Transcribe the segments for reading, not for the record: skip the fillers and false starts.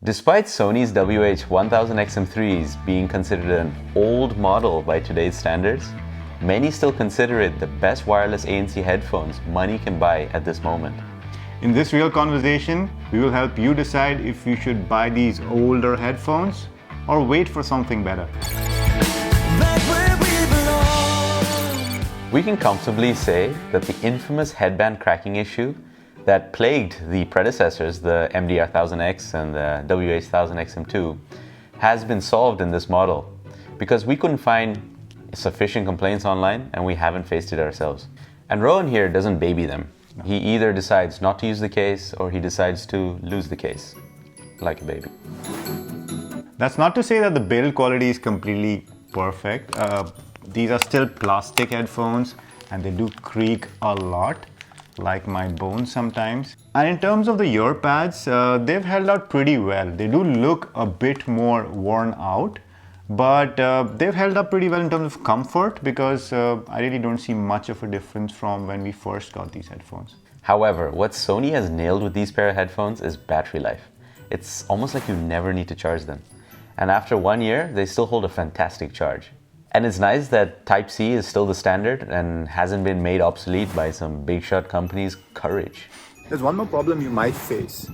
Despite Sony's WH-1000 XM3s being considered an old model by today's standards, many still consider it the best wireless ANC headphones money can buy at this moment. In this real conversation, we will help you decide if you should buy these older headphones or wait for something better. We can comfortably say that the infamous headband cracking issue that plagued the predecessors, the MDR-1000X and the WH-1000 XM2, has been solved in this model because we couldn't find sufficient complaints online and we haven't faced it ourselves. And Rowan here doesn't baby them. He either decides not to use the case or he decides to lose the case, like a baby. That's not to say that the build quality is completely perfect. These are still plastic headphones and they do creak a lot, like my bones sometimes. And in terms of the ear pads, they've held out pretty well. They do look a bit more worn out, but they've held up pretty well in terms of comfort because I really don't see much of a difference from when we first got these headphones. However, what Sony has nailed with these pair of headphones is battery life. It's almost like you never need to charge them. And after 1 year, they still hold a fantastic charge. And it's nice that Type-C is still the standard and hasn't been made obsolete by some big shot companies' courage. There's one more problem you might face.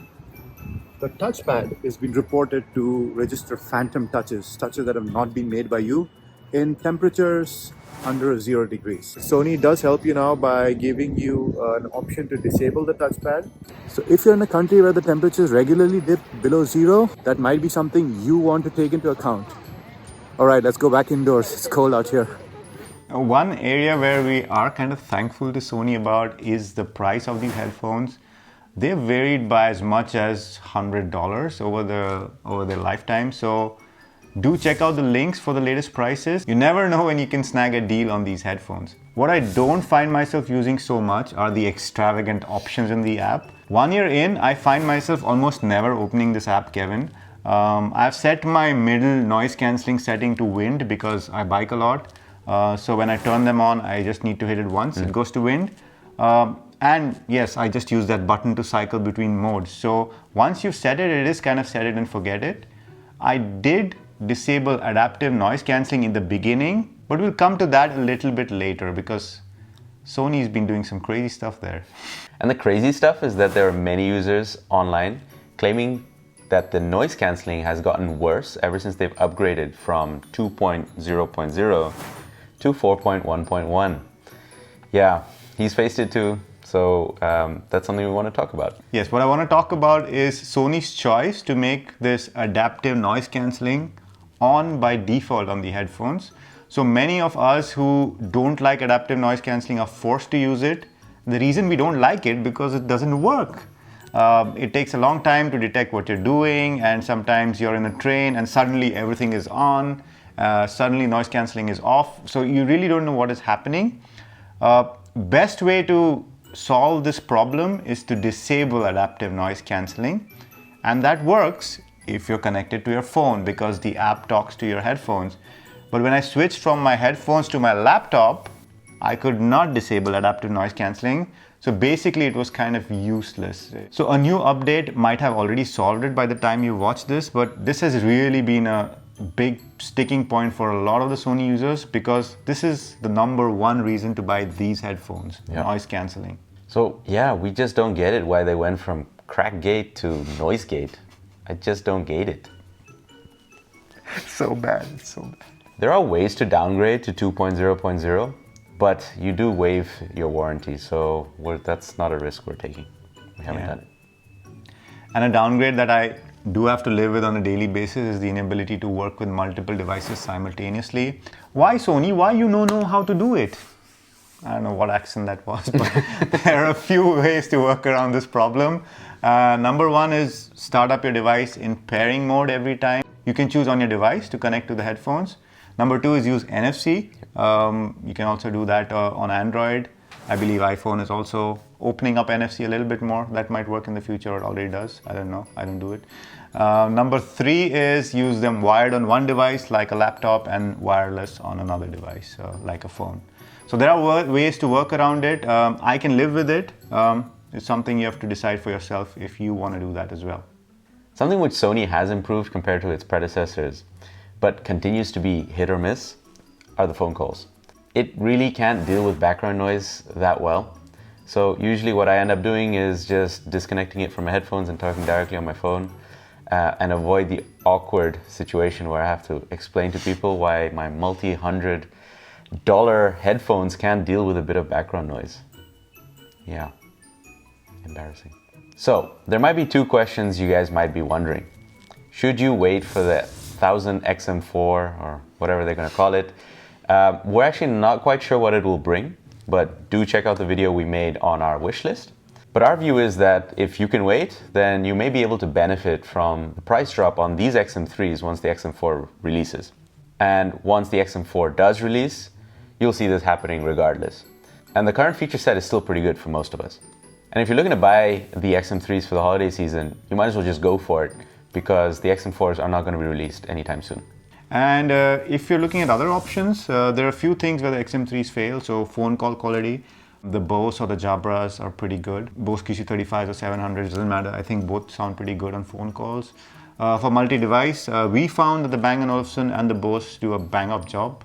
The touchpad has been reported to register phantom touches that have not been made by you in temperatures under 0 degrees. Sony does help you now by giving you an option to disable the touchpad. So if you're in a country where the temperatures regularly dip below 0, that might be something you want to take into account. All right, let's go back indoors. It's cold out here. One area where we are kind of thankful to Sony about is the price of these headphones. They've varied by as much as $100 over their lifetime. So do check out the links for the latest prices. You never know when you can snag a deal on these headphones. What I don't find myself using so much are the extravagant options in the app. 1 year in, I find myself almost never opening this app, Kevin. I've set my middle noise cancelling setting to wind because I bike a lot. So when I turn them on, I just need to hit it once. It goes to wind. And yes, I just use that button to cycle between modes. So once you've set it, it is kind of set it and forget it. I did disable adaptive noise cancelling in the beginning, but we'll come to that a little bit later because Sony's been doing some crazy stuff there. And the crazy stuff is that there are many users online claiming that the noise cancelling has gotten worse ever since they've upgraded from 2.0.0 to 4.1.1. Yeah, he's faced it too. So that's something we want to talk about. Yes, what I want to talk about is Sony's choice to make this adaptive noise cancelling on by default on the headphones. So many of us who don't like adaptive noise cancelling are forced to use it. The reason we don't like it because it doesn't work. It takes a long time to detect what you're doing, and sometimes you're in a train and suddenly everything is on, suddenly noise cancelling is off, so you really don't know what is happening. Best way to solve this problem is to disable adaptive noise cancelling, and that works if you're connected to your phone because the app talks to your headphones. But when I switched from my headphones to my laptop, I could not disable adaptive noise cancelling. So basically it was kind of useless. So a new update might have already solved it by the time you watch this, but this has really been a big sticking point for a lot of the Sony users because this is the #1 reason to buy these headphones, noise cancelling. So yeah, we just don't get it why they went from crack gate to noise gate. I just don't get it. So bad, it's so bad. There are ways to downgrade to 2.0.0. But you do waive your warranty, so that's not a risk we're taking. We haven't done it. And a downgrade that I do have to live with on a daily basis is the inability to work with multiple devices simultaneously. Why, Sony? Why you don't know how to do it? I don't know what accent that was, but there are a few ways to work around this problem. #1 is start up your device in pairing mode every time. You can choose on your device to connect to the headphones. #2 is use NFC. You can also do that on Android. I believe iPhone is also opening up NFC a little bit more. That might work in the future, or it already does. I don't know. I don't do it. #3 is use them wired on one device like a laptop and wireless on another device like a phone. So there are ways to work around it. I can live with it. It's something you have to decide for yourself if you want to do that as well. Something which Sony has improved compared to its predecessors, but continues to be hit or miss, are the phone calls. It really can't deal with background noise that well. So usually what I end up doing is just disconnecting it from my headphones and talking directly on my phone, and avoid the awkward situation where I have to explain to people why my multi-$100 headphones can't deal with a bit of background noise. Yeah, embarrassing. So there might be two questions you guys might be wondering. Should you wait for the 1000 XM4 or whatever they're going to call it? We're actually not quite sure what it will bring, but do check out the video we made on our wish list. But our view is that if you can wait, then you may be able to benefit from the price drop on these XM3s once the XM4 releases. And once the XM4 does release, you'll see this happening regardless. And the current feature set is still pretty good for most of us. And if you're looking to buy the XM3s for the holiday season, you might as well just go for it because the XM4s are not going to be released anytime soon. And if you're looking at other options, there are a few things where the XM3s fail. So phone call quality, the Bose or the Jabras are pretty good. Bose QC35s or 700s, doesn't matter. I think both sound pretty good on phone calls. For multi-device, we found that the Bang & Olufsen and the Bose do a bang-up job.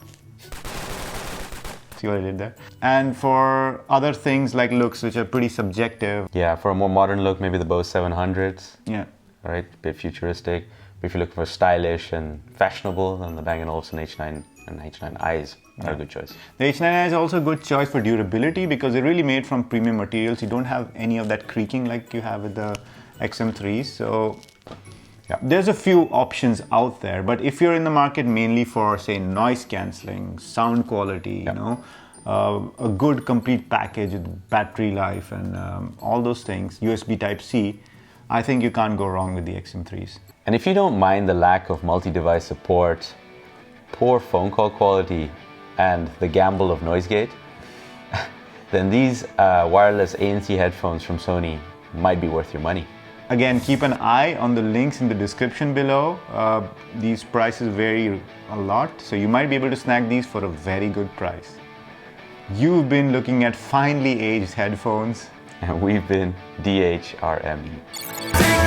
See what I did there? And for other things like looks, which are pretty subjective. Yeah, for a more modern look, maybe the Bose 700s. Yeah. Right, a bit futuristic. But if you're looking for stylish and fashionable, then the Bang & Olufsen H9 and H9Is are a good choice. The H9i is also a good choice for durability because they're really made from premium materials. You don't have any of that creaking like you have with the XM3s. So yeah, there's a few options out there. But if you're in the market mainly for, say, noise cancelling, sound quality, you know, a good complete package with battery life and all those things, USB Type-C, I think you can't go wrong with the XM3s. And if you don't mind the lack of multi-device support, poor phone call quality, and the gamble of noise gate, then these wireless ANC headphones from Sony might be worth your money. Again, keep an eye on the links in the description below. These prices vary a lot, so you might be able to snag these for a very good price. You've been looking at finely aged headphones. And we've been DHRME.